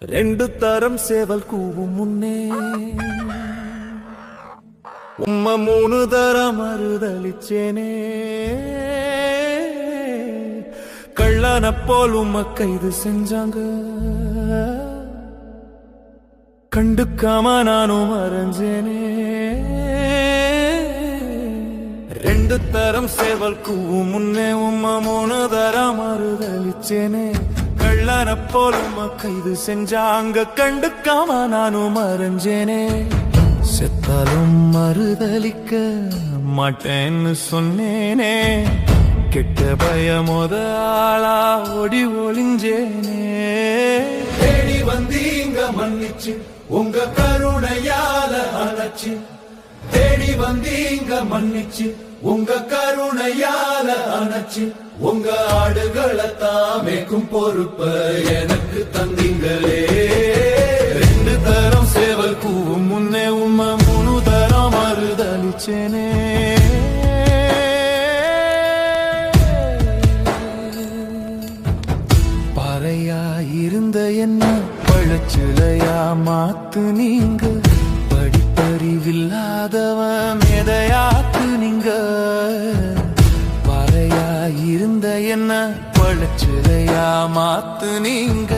ரெண்டு தரம் சேவல் கூவும் முன்னே உம்ம மூணு தரம் மறுதளிச்சேனே கள்ளன போல் உம்ம கைது செஞ்சாங்க கண்டுக்காம நானும் மறைஞ்சேனே ரெண்டு தரம் சேவல் கூவும் முன்னே உம்ம மூணு தரம் மறுதளிச்சேனே கள்ளன போல் உம்ம கைது செஞ்சாங்க கண்டுக்காம நானும் மறைஞ்சேனே செத்தாலும் மறுதளிக்க மாட்டேன்னு சொன்னேனே கெட்ட பயமோத ஆளா ஓடி ஒளிஞ்சேனே தேடி வந்தீங்க மன்னிச்சு உங்க கருணையால அணைச்சு தேடி வந்தீங்க மன்னிச்சு உங்க கருணையால அணைச்சு உங்க ஆடுகளை தாமேக்கும் பொறுப்ப எனக்கு தந்தீங்களே ரெண்டு தரம் சேவல் கூவும் முன்னே உம்ம மூணு தரம் மறுதளிச்சேனே பாறையா இருந்த என்ன பழச்சிலையா மாத்து நீங்க படிப்பறிவில்லாதவன் மேதையாத்து நீங்க பாறையா இருந்த என்ன பழச்சிலையா மாத்து நீங்க